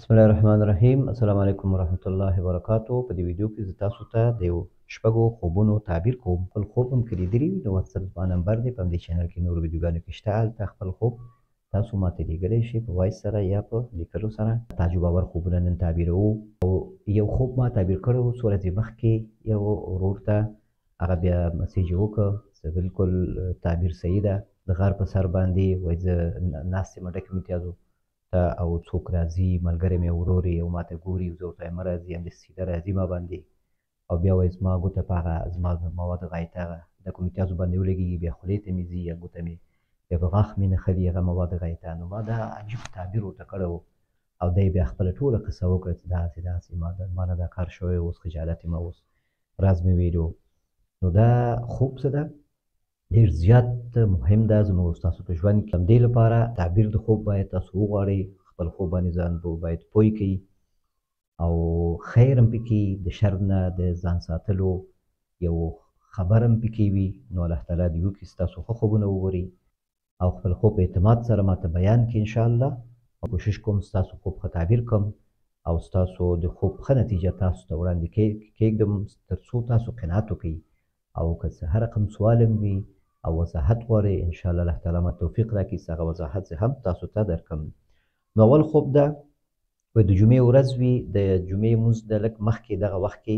بسم الله الرحمن الرحیم. السلام علیکم ورحمت الله وبرکاتو. په دې ویډیو کې زه تاسو ته د یو شپږو خوبونو تعبیر کوم. خپل خوب هم که لیدلي وي نو واتساپ زما نمبر دی، په همدې چینل کې نورو ویډیوګانو کې شته. هلته خپل خوب تاسو ماته لیږلی شئ په وایس سره یا په لیکلو سره. تعجب آور خوبونه نن تعبیروو. او یو خوب ما تعبیر کړی و څو ورځې مخکې، یو ورور ته هغه بیا مسیج یې وکړ چې بلکل تعبیر صحیح ده. د غر په سر باندې وایي زه ناست یم ډکه امتیازو او څوک راځي، ملګری مې ورور یې او ما ته ګوري، زه ورته وایم مه راځي، همداسې سیده راځي ما باندې. او بیا وایي زما ګوته په هغه زما مواد غایطه هغه ډکو امتیازو باندې ولګېږي، بیا خولې ته مې ځي یا ګوته مې بیا په غاښ مې نښلي هغه مواد غایطه. نو ما دا عجیب تعبیر ورته کړی و او دی بیا خپله ټوله قصه وکړه چې داسې داسې ما نه دا کار شوی، اوس خجالت یم، اوس راز مې ویلو. نو دا خوب څه ده؟ ډېر زیات مهم ده زموږ ستاسو په ژوند کې. همدې لپاره تعبیر د خوب باید تاسو وغواړئ، خپل خوب باندې ځان باید پوه کړئ او خیر هم پکې د شر نه د ځان ساتلو یو خبر هم پکې وي. نو الله تعالی دې وکړي ستاسو ښه خوبونه وګورئ او خپل خوب په اعتماد سره ماته بیان کړئ انشاءالله. کوشش کوم ستاسو خوب ښه تعبیر کړم او ستاسو د خوب ښه نتیجه تاسو ته وړاندې کېږدم تر څو تاسو قناعت وکړئ. او که څه هر رقم سوال هم وي او وضاحت غواړئ انشاءالله الله تعالی ما توفیق راکړي چې هغه وضاحت زه هم تاسو ته درکړم. نو اول خوب ده وایي د جمعې ورځ وي، د جمعې لمونځ د لږ مخکې دغه وخت کې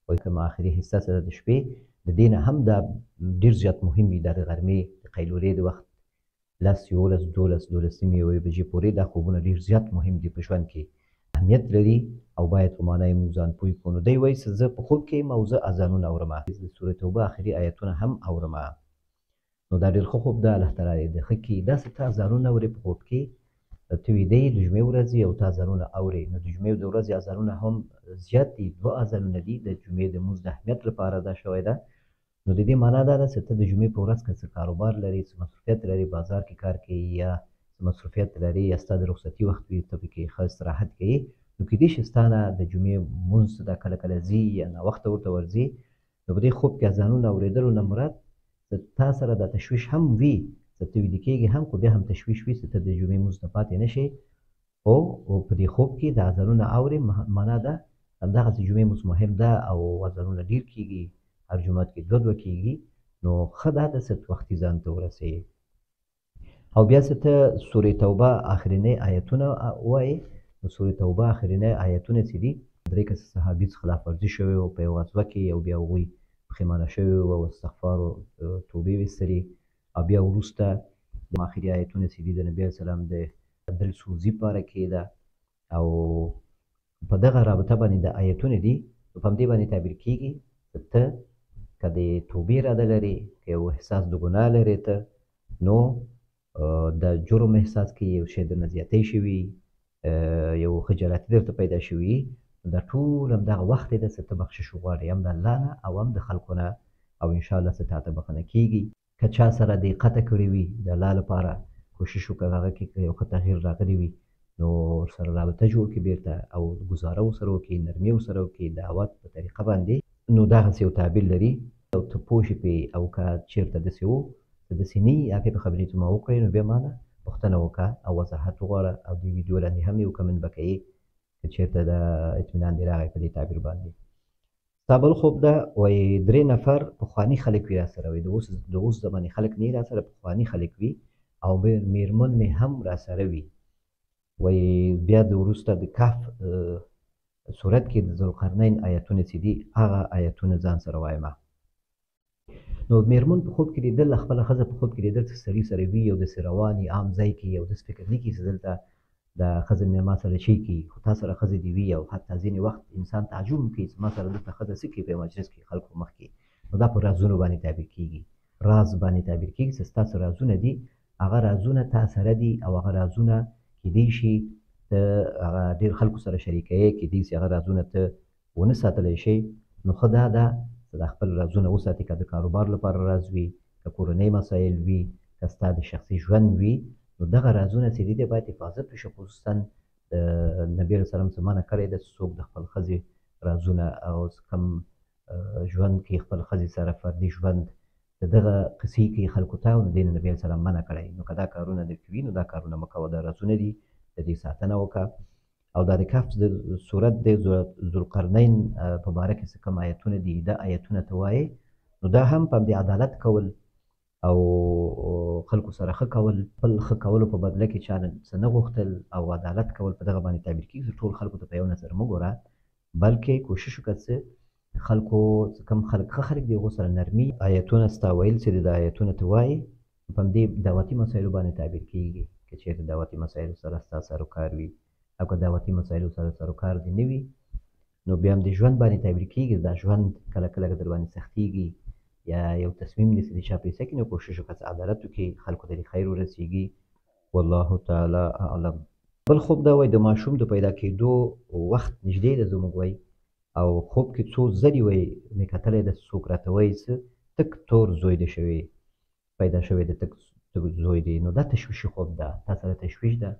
وایي کومه آخري حصه څه ده د شپې، د دې نه هم دا ډېر زیات مهم وي. دا د غرمې د قیلولې د وخت 10 11 12 12 نیمې یوې بجې پورې دا خوبونه ډېر زیات مهم دي، په ژوند کې اهمیت لري او باید په معنا یې موږ ځان پوه کړو. نو دی وایي چې زه په خوب کې یم او زه اذانونه اورم، د سورة توبه آخري آیتونه هم اورم. نو دا ډېر ښه خوب ده، الله تعالی دې ښه کړي. داسې ته اذانونه اورې په خوب کې، ته ویده یې د جمعې ورځې او ته اذانونه اورې. نو د جمعې د ورځې اذانونه هم زیات دي، 2 اذانونه دي. د جمعې د لمونځ د اهمیت لپاره دا شوی ده. نو د دې معنا دا ده چې ته د جمعې په ورځ که څه کاروبار لرې، څه مصروفیت لرې، بازار کې کار کوې یا څه مصروفیت لرې یا ستا د رخصتي وخت وي، ته پکې ښه استراحت کوې، نو کیدای شي ستا نه د جمعې لمونځ دا کله کله ځي یا ناوخته ورته ورځي. نو په دې خوب کې اذانونه اورېدلو نه مراد تا سره دا تشویش هم وي چې ته ویده کېږې هم، خو بیا هم تشویش وي چې ته د جمعې لمونځ نه پاتې نه شې. او په دې خوب کې د اذانونه اورې، معنا ده همدغسې جمعې لمونځ مهم ده او اذانونه ډېر کېږي، هر جومات کې 2 کېږي. نو ښه دا ده چې وختي ځان ته ورسوې. او بیا چې ته سورې توبه آخرنۍ آیتونه وایې، نو سورې توبه آخرنۍ آیتونه چې دي 3 کسه صحابي څخه خلاف ورزي شوې وه په یو غزوه کې، او بیا هغوی پښیمانه شوي وه او استغفار او توبې ویستلې. او بیا وروسته د آخري آیتونه چې دي د نبي علیه السلام د دلسوزي پاره کې ده. او په دغه رابطه باندې د آیتونه دي، په همدې باندې تعبیر کېږي چې ته که د توبې اراده لرې، که یو احساس د ګناه لرې ته، نو د جرم احساس کې یو شی درنه زیاتی شوي، یو خجالتي درته پیدا شوي، دا ټول همدغه وخت دی چې ته بخشش وغواړې هم د الله نه او هم د خلکو نه، او انشاءالله چې تا ته بښنه کېږي. که چا سره دې قطع کړې وي د الله لپاره، کوشش وکړه هغه کې که یو ښه تغییر راغلی وي نو ورسره رابطه جوړ کړي بېرته او ګزاره ورسره وکړي، نرمي ورسره وکړي، دعوت په طریقه باندې. نو دغسې یو تعبیر لري او ته پوه شې پرې. او که چېرته داسې و چې داسې نه وي، هغې په خبرې ته ما وکړې، نو بیا ما نه پوښتنه وکړه او وضاحت وغواړه او دې ویډیو لاندې هم یو کمنټ به کوې که چېرته د اطمینان دې راغی په دې تعبیر باندې. ستا بل خوب ده وایي 3 نفر پخواني خلک وي را سره، وایي د اوس زمانې خلک نه را سره، پخواني خلک وي او میرمن مې هم را سره وي. وایي بیا د وروسته د کهف صورت کې د ذوالقرنین آیتونه چې دي هغه آیتونه ځان سره وایم. نو میرمن په خوب کې لیدل، خپله ښځه په خوب کې لیدل چې سړي سره وي او داسې روان وي عام ځای کې، او داسې فکر نه کړي چې دلته د ښځه مې ما سره چی کوي، خو تا سره ښځې دې وي. او حتی ځینې وخت انسان تعجب هم کوي چې ما سره دلته ښځه څه کوي په مجلس کې خلکو مخ کې. نو دا په رازونو باندې تعبیر کېږي، راز باندې تعبیر کېږي چې ستاسو رازونه دي، هغه رازونه تا سره دي او هغه رازونه کیدای شي ته هغه ډېر خلکو سره شریکوې، کیدای شي هغه رازونه ته ونه ساتلی شي. نو ښه دا ده چې دا خپل رازونه وساتې، که د کاروبار لپاره راز وي، که کورنۍ مسایل وي، که ستا د شخصي ژوند وي، نو دغه رازونه چې دي باید حفاظت وشي. خصوصا د نبي علیه السلام څه منع کړی ده چې څوک د خپل ښځې رازونه او کم ژوند کې خپل ښځې سره فردي ژوند د دغه قصې کوي خلکو ته، نو دې نه نبي علیه السلام منع کړی. نو که دا کارونه درته وي نو دا کارونه مه کوه، دا رازونه دي، د دې ساتنه وکړه. او دا د کهف د صورت د ذوالقرنین په باره کې څه کوم آیتونه دي دا آیتونه ته وایي نو دا هم په همدې عدالت کول او خلکو سره ښه کول خپل ښه کولو په بدله کې چا څه نه غوښتل او عدالت کول په دغه باندې تعبیر کېږي ټول خلکو ته په یو نظر مه ګوره بلکې کوشش وکړه چې خلکو کوم خلک ښه خلک دي هغو سره نرمي آیتونه ستا ویل چې د آیتونه ته وایي په همدې دعوتي مسایلو باندې تعبیر کېږي که چېرته دعوتي مسایلو سره ستا سروکار وي او که دعوتي مسایلو سره سروکار دې نه وي نو بیا هم د ژوند باندې تعبیر کېږي دا ژوند کله کله در باندې سختېږي یا یو تصمیم نیسي د چا پیسه کې نو کوشش وکړه چې عدالت وکړي خلکو ته د خیر ورسېږي والله تعالی اعلم بل خوب دا وایي د ماشوم د پیدا کېدو وخت نږدې ده زموږ وایي او خوب کې څو ځلې وایي مې کتلی ده څوک راته وایي چې تک تور زوی دی شوی پیدا شوی د تک زوی دی نو دا تشویشي خوب ده تا سره تشویش ده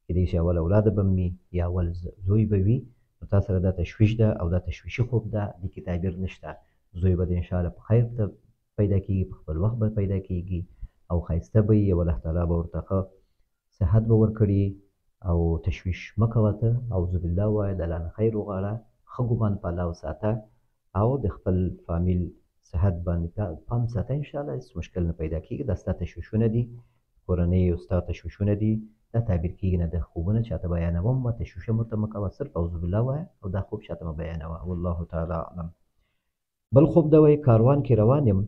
کېدای شي اول اولاده به وي یا اول زوی به وي نو تا سره دا تشویش ده او دا تشویشي خوب ده دې کې تعبیر نشته زوی به د انشاءالله په خیر ته پیدا کېږي په خپل وخت به پیدا کېږي او ښایسته به وي او الله تعالی به ورته ښه صحت به ورکړي او تشویش مه کوه ته اعوذ بالله ووایه د الله نه خیر وغواړه ښه ګمان په الله وساته او د خپل فامیل صحت باندې پام ساته انشاءالله هېڅ مشکل نه پیدا کېږي دا ستا تشویشونه دي کورنۍ او ستا تشویشونه دي دا تعبیر کېږي نه د خوبونه چاته بیانوم و تشویش هم ورته مه کوه صرف اعوذ بالله ووایه او دا خوب چاته مه بیانوه والله تعالی اعلم بل خوب دا وایي کاروان کې روان یم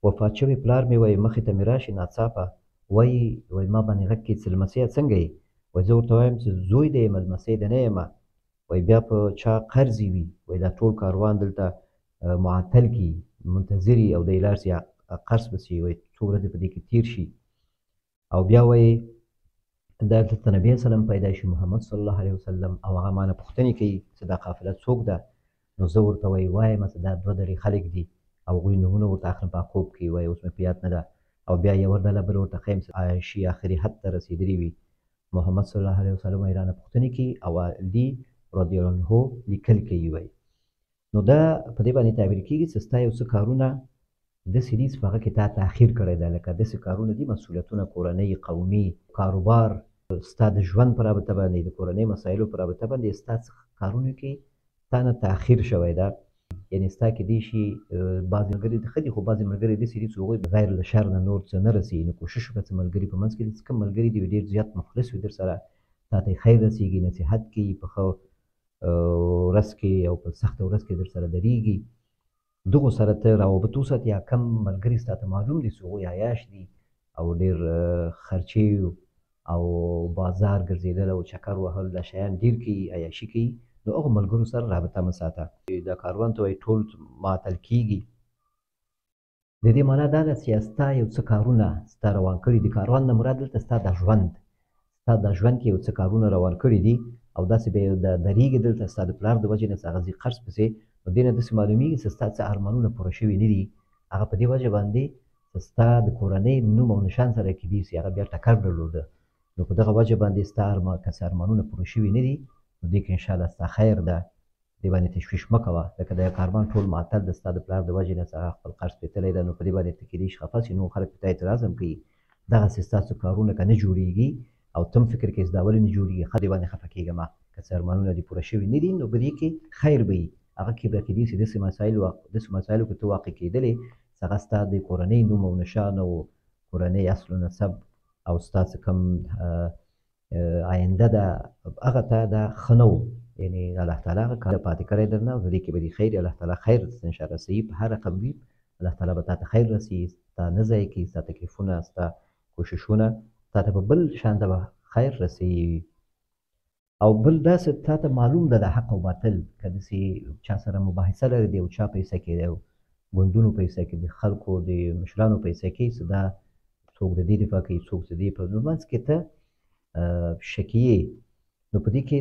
وفات شوی پلار مې وایي مخې ته مې راشي ناڅاپه وایي ما باندې غږ کړي چې لمسیه څنګه یې وایي زه ورته وایم چې زوی دی یم لمسی دی نه یم وایي بیا په چا قرضې وي وایي دا ټول کاروان دلته معطل کي منتظر او دی لاړ سي قرض پسې وایي څو ورځې په دې کې تېر شي او بیا وایي دا دلته نبي سلم پیدا شي محمد صلی الله علیه وسلم او هغه مانه پوښتنې کوي چې دا قافله څوک ده نو زه ورته وایي وایم چې دا دوه درې خلک دي او هغوی نومونه ورته اخلم په خوب کې وایي اوس مې په یاد نه ده او بیا یوه ډله بل ورته ښیم چې عایشې آخري حد ته رسېدلي وي محمد صلی الله علیه وسلم یې رانه پوښتنې کوي او علي رضی الله عنه لیکل کوي وایي نو دا په دې باندې تعبیر کېږي چې ستا یو څه کارونه داسې دي چې په هغه کې تا تاخیر کړی ده لکه داسې کارونه دي مسؤلیتونه کورنۍ قومي کاروبار ستا د ژوند په رابطه باندې د کورنۍ مسایلو په رابطه باندې ستا څه کارونو کې تا نه تاخیر شوی ده یعنې ستا کېدای شي بعضې ملګري ښه دي خو بعضې ملګري داسې دي چې هغوی غیر له شر نه نور څه نه رسېږي نو کوشش وکړه چې ملګري په منځ کې دي چې کوم ملګري دي ډېر زیات مخلص وي در سره تا ته یې خیر رسېږي نصیحت کوي په ښه ورځ کې او په سخته ورځ کې در سره درېږي دغو سره ته روابط وساتې یا کم ملګري ستا ته معلوم دي چې هغوی عیاش دي او ډېر خرچې او بازار ګرځېدل او چکر وهل دا شیان ډېر کوي عیاشي کوي نو هغو ملګرو سره رابطه مه ساته دا کاروان ته وایي ټول معطل کېږي د دې معنا دا ده چې ستا یو څه کارونه ستا روان کړي دي کاروان نه مراد دلته ستا دا ژوند کې یو څه کارونه روان کړي دي او داسې به درېږي دلته ستا د پلار د وجې نه چې هغه ځي قرض پسې نو دې نه داسې معلومېږي چې ستا څه ارمانونه پوره شوي نه دي هغه په دې وجه باندې چې ستا د کورنۍ نوم او نشان سره کېدای شي هغه بیا ټکر درلوده نو په دغه وجه باندې ستا که څه ارمانونه پوره شوي نه دي نو دې کې انشاءالله ستا خیر ده دې باندې تشویش مه کوه لکه د کاروان ټول معطل د ستا د پلار د وجې نه چې هغه خپل قرض پېتلی ده نو په دې باندې ته کېدای شي خفه شي نور خلک په تا اعتراض هم کوي دغسې ستاسو کارونه که نه جوړېږي او ته هم فکر کوې چې دا ولې نه جوړېږي ښه دې باندې خفه کېږه مه که څه ارمانونه دې پوره شوي نه دي نو په دې کې خیر به وي هغه کې به کېدای شي داسې مسایلو کې ته واقع کېدلې چې هغه ستا د کورنۍ نوم او نشان او کورنۍ اصل و نسب او ستا څه کوم آینده ده هغه ته دا ښه نه و یعنې الله تعالی هغه کار پاتې کړی درنه او د دې کې به دې خیر الله تعالی خیر انشاءالله رسوي په هر رقم وي الله تعالی به تا ته خیر رسوي ستا نه ضایع کوي ستا تکلیفونه ستا کوششونه تا ته په بل شان ته به خیر رسوي او بل داسې تا ته معلوم ده د حق او باطل که داسې چا سره مباحثه لري د یو چا پیسه کې د یو ګوندونو پیسه کې د خلکو د مشرانو پیسه کې چې دا څوک د دې دفاع کوي څوک د دې په منځ کې ته شکي یې نو په دې کې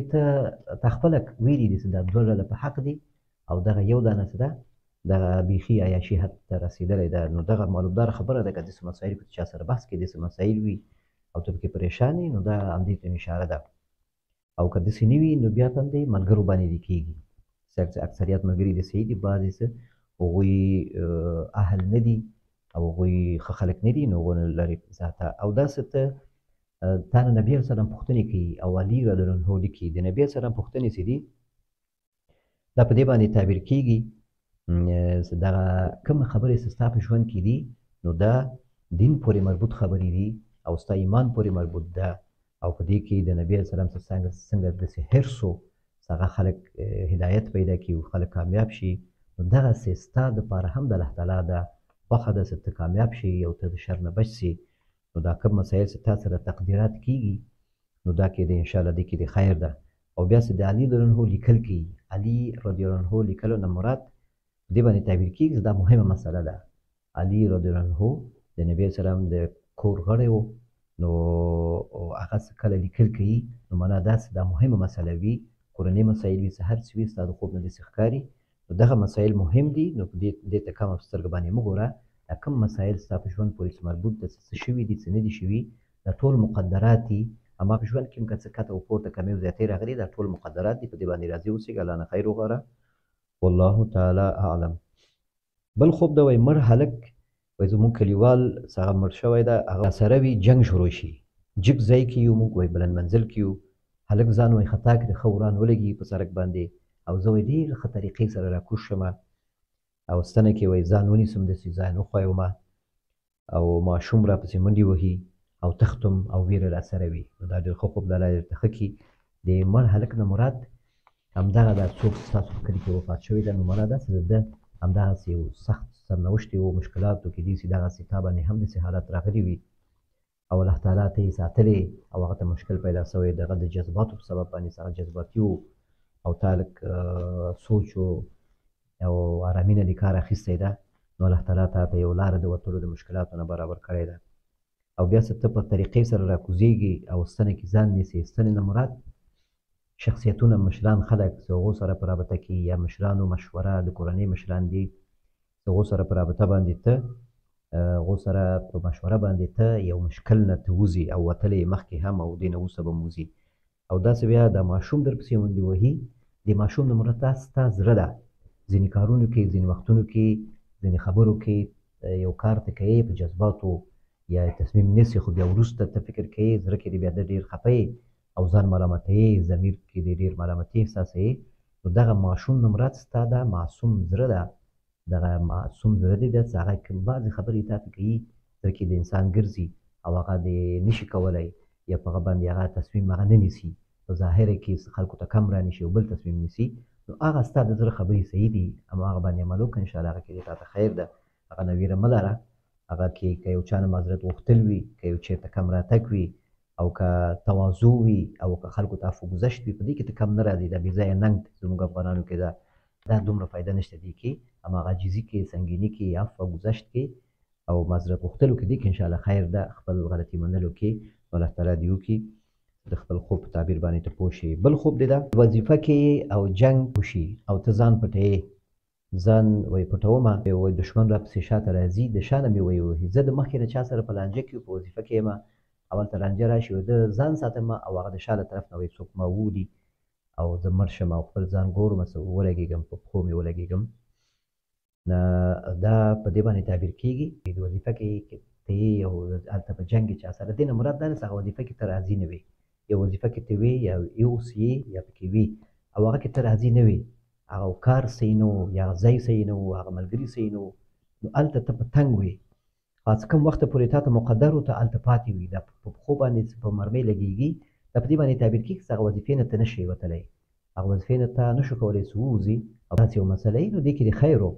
ته خپله ویلي دي چې دا دوه ډله په حق دي او دغه یو دانه چې ده دغه بیخي عیاشي حد ته رسېدلی ده نو دغه معلومداره خبره ده که داسې مسایلو کې چا سره بحث کوي داسې مسایل وي او ته پکې پریشان یې نو دا همدې ته اشاره ده او که داسې نه وي نو بیا په همدې ملګرو باندې دې کېږي اکثریت ملګري داسې دي بعضې څه هغوی اهل نه دي او هغوی ښه خلک نه دي نو هغو نه لرې ذاته او داسې ته تا نه نبي صلی الله علیه وسلم پوښتنې کوي او علي رضی الله عنه لیکي د نبي صلی الله علیه وسلم پوښتنې چې دي دا په دې باندې تعبیر کیږي دغه کوم خبرې چې ستا په ژوند کې دي نو دا دین پورې مربوط خبرې دي او ستا ایمان پورې مربوط ده او په دې کې د نبي صلی الله علیه وسلم څنګه داسې حرص و چې هغه خلک هدایت پیدا کړي او خلک کامیاب شي نو دغسې ستا دپاره هم د الله تعالی ده خوښه ده چې ته کامیاب شي او ته د شر نه بچ سي نو دا کوم مسایل چې تا سره تقدیرات کیږي نو دا کې د انشاءالله دې کې د خیر ده او بیا چې د علي رضی الله عنه لیکل کوي علي رضی الله عنه لیکلو نه مراد دې باندې تعبیر کیږي دا مهمه مسله ده علي رضی الله عنه د نبی سلام د کور غړی و نو هغه کله لیکل کوي نو معنا داسې دا مهمه مسله وي کورنۍ مسایل وي چې هر څه وي ستا د خوب نه داسې ښکاري نو دغه مسایل مهم دي نو دې ته کمه په سترګه باندې مه ګوره دا کوم مسایل ستا په ژوند پورې چې مربوط ده څه شوي دي څه نه دي شوي دا ټول مقدرات دي اما په ژوند کې هم که څه کته او پورته کمې او زیاتې راغلي دا ټول مقدرات دي په دې باندې راضي اوسېږه الله نه خیر وغواړه والله تعالی اعلم بل خوب ده وایي مړ هلک وایي زموږ کلیوال څه هغه مړ شوی ده هغه سره وي جنګ شروع شي جګ ځای کې یو موږ وایي بلند منزل کې یو هلک ځان وایي خطا کړي ښه وران ولګي په سړک باندې او زه وایي ډېر ښه طریقې سره راکوز شمه او ستنه کې وایي ځان ونیسم داسې ځان وښویمه او ماشوم راپسې منډې وهي او تختم او ویره راسره وي نو دا ډېر ښه خوب ده الله درته ښه کړي د مړ هلک نه مراد همدغه دا څوک ستاسو په کلي کې وفات شوی ده نو معنا ده چې د ده همدغسې یو سخت سرنوشت و مشکلاتو کې دي چې دغسې تا باندې هم داسې حالات راغلي وي او الله تعالی ته یې ساتلی او هغه ته مشکل پیدا شوی دغه د جذباتو په سبب باندې هغه جذباتي و او تا لږ سوچ او ارامي نه دې کار اخیستی ده نو الله تعالی تا ته یو لاره د وتلو د مشکلاتو نه برابر کړی ده او بیا چې ته په طریقې سره راکوزېږي او ستنې کې ځان نیسې ستنې نه مراد شخصیتونه مشران خلک چې هغو سره په رابطه کې یا مشرانو مشوره د کورنۍ مشران دي چې هغو سره په رابطه باندې ته هغو سره په مشوره باندې ته یو مشکل نه ته وځي او وتلی مخکې هم او دې نه وروسته به هم وځي او داسې بیا د ماشوم در پسې منډې وهي د ماشوم نه مراد دا ستا زړه ده ځینې کارونو کې ځینې وختونو کې ځینې خبرو کې یو کار ته کوې په جذباتو یا تصمیم نیسې خو بیا وروسته ته فکر کوې زړه کې دې بیا ته ډېر خفه او ځان ملامتوې ضمیر کې دې ډېر ملامتي احساسوې نو دغه ماشوم نه مراد ستا دا معصوم زړه ده دغه معصوم زړه دی چې هغه بعضې خبرې تا ته کوي زړه کې د انسان ګرځي او هغه دې نشي کولی یا په هغه باندې هغه تصمیم هغه نه نیسي په ظاهره کې خلکو ته کم رانیسي او بل تصمیم نیسي نو هغه ستا د زړه خبرې صحیح دي اما هغه باندې عمل وکړه انشاءالله هغه کې دې تا ته خیر ده هغه نه ویره مه لره هغه کې که یو چا نه معذرت غوښتل وي که یو چېرته کم راتګ وي او که تواضع وي او که خلکو ته عفو ګذشت وي په دې کې ته کم نه راځي دا بې ځایه ننګ زموږ افغانانو کې دا دومره فایده نشته دې کې اما هغه عاجزي کې سنګیني کې عفو او ګذشت کې او معذرت غوښتلو کې دې کې انشاءالله خیر ده خپل غلطي منلو کې الله تعالی دې وکړي د خپل خوب په تعبیر باندې ته پوه شي بل خوب دی دا وظیفه کې او جنګ وشي او ته ځان پټوې ځان وایي پټومه وایي دښمن راپسې شاته راځي د شا نه مې وایي زه د مخکې د چا سره په لانجه کې په وظیفه کې یم اول ته رانجه راشي د ځان ساتم او هغه د شا له طرف نه وایي څوک ما وولي او زه مړ شم او خپل ځان ګورم ولګېږم په پښو مې ولګېږم دا په دې باندې تعبیر کېږي د وظیفه کې ته یې او هلته په جنګ کې چا سره دې نه مراد دا ده چې هغه وظیفه کې ته راضي نه وې یو وظیفه کې ته وې یا اوس یې یا پکې وې او هغه کې ته راضي نه وې هغه کار صحیح نه و یا ځای صحیح نه و هغه ملګري صحیح نه و نو هلته ته په تنګ وې خاص کم وخته پورې تا ته مقدر و ته هلته پاتې وي دا په پښو باندې په مرمۍ لګېږي دا په دې باندې تعبیر کېږي چې هغه وظیفې نه ته نه شې وتلی هغه وظیفې نه ته نه شو کولی چې ووځي او داسې یو مسله وي نو دې کې د خیر و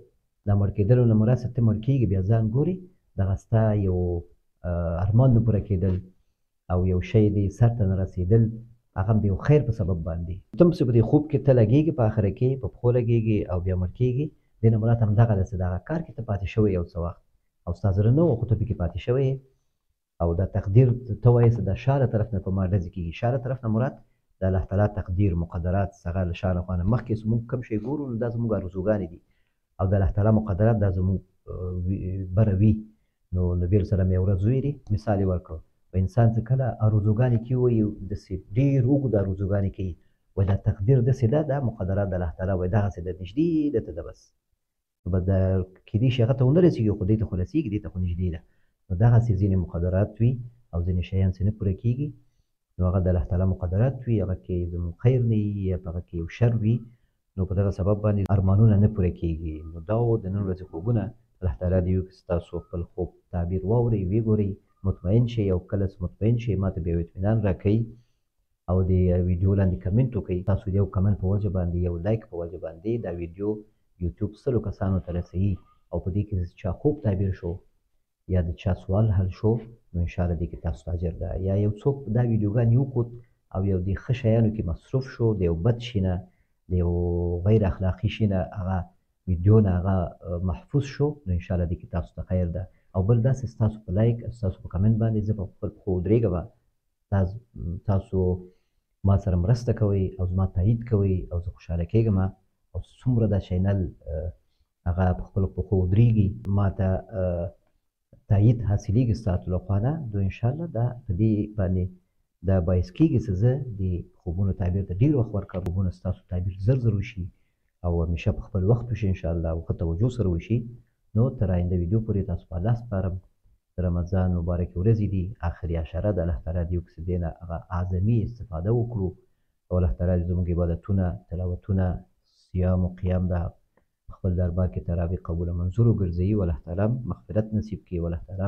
دا مړ کېدلو نه مراد چې ته مړ کېږي بیا ځان ګورې دغه ستا یو ارمان نه پوره کېدل او یو شی دی سر ته نه رسېدل هغه هم د یو خیر په سبب باندې ته هم چې په دې خوب کې ته لګېږي په آخره کې په پښو لګېږي او بیا مړ کېږي دې نه مراد همدغه ده چې دغه کار کې ته پاتې شوی یو څه وخت او ستا زړه نه و خو ته پکې پاتې شوی او دا تقدیر ته وایې چې د شا له طرف نه په ما ډزې کېږي شا له طرف نه مراد د الله تعالی تقدیر مقدرات هغه له شا له خوا نه مخکې چې موږ کوم شی ګورو نو دا زموږ ارزوګانې دي او د الله تعالی مقدرات دا زموږ بره وي نو نبي سلام یو ورځ ویلي مثال یې ورکړ و انسان چې کله ارزوګانې کوي وایي داسې ډېر اوږد ارزوګانې کوي وایي دا تقدیر داسې ده دا مقدرات د الله تعالی وایي دغسې ده نږدې ده ته ده بس نو به کېدای شي هغه ته ونه رسېږي خو دې ته خو رسېږي دې ته خو نږدې ده نو دغسې ځینې مقدرات وي او ځینې شیان چې نه پوره کېږي نو هغه د الله تعالی مقدرات وي، هغه کې زموږ خیر نه وي یا په هغه کې یو شر وي، نو په دغه سبب باندې ارمانونه نه پوره کېږي. نو دا و د نن ورځې خوبونه. الله تعالی دې وکړي چې تاسو خپل خوب تعبیر واورئ، ویې ګورئ، مطمئن شئ، او کله چې مطمئن شئ ما ته بیا یو اطمینان راکوئ او د ویډیو لاندې کمنټ وکړئ. تاسو د یو کمنټ په وجه باندې، یو لایک په وجه باندې دا ویډیو یوټیوب سلو کسانو ته رسوي او په دې کې چې چا خوب تعبیر شو یا د چا سوال حل شو نو انشاءالله دې کې تاسو ته اجر ده. یا یو څوک دا ویډیوګانې وکوت او یو د ښه شیانو کې مصروف شو، د یو بد شي نه، د یو غیر اخلاقي شي نه هغه ویډیو نه هغه محفوظ شو نو انشاءالله دې کې تاسو ته خیر ده. او بل داسې ستاسو په لایک، ستاسو په کمنټ باندې زه په خپل پښو ودرېږم، تاسو ما سره مرسته کوئ او زما تایید کوئ او زه خوشحاله کېږم. او څومره دا چینل هغه په خپلو پښو ودرېږي، ما ته تایید حاصلېږي ستاسو له خوا نه، نو انشاءالله دا په دې باندې دا باعث کېږي چې زه د خوبونو تعبیر ته ډېر وخت ورکړم، خوبونه ستاسو تعبیر زر زر وشي او همیشه په خپل وخت وشي انشاءالله او ښه توجه سره وشي. نو تر آینده ویډیو پورې تاسو په الله سپارم. د رمضان مبارکې ورځې دي، آخري عشره ده. الله تعالی دې وکړي چې دې نه هغه اعظمي استفاده وکړو او الله تعالی دې زموږ عبادتونه، تلاوتونه، صیام او قیام ده خپل دربار کې تراوی قبول منظور وګرځوي او الله تعالی مغفرت نصیب کړي او الله تعالی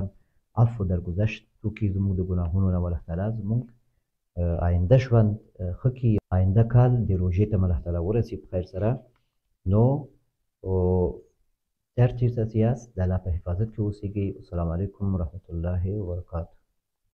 عفو درگذشت وکړي زموږ د ګناهونو نه، او الله تعالی زموږ آینده ژوند ښه کړي، آینده کال د روژې ته الله تعالی ورسي په خیر سره. نو هر چیرته چې یاست د الله په حفاظت کې اوسېږئ. السلام علیکم ورحمة الله وبرکاته.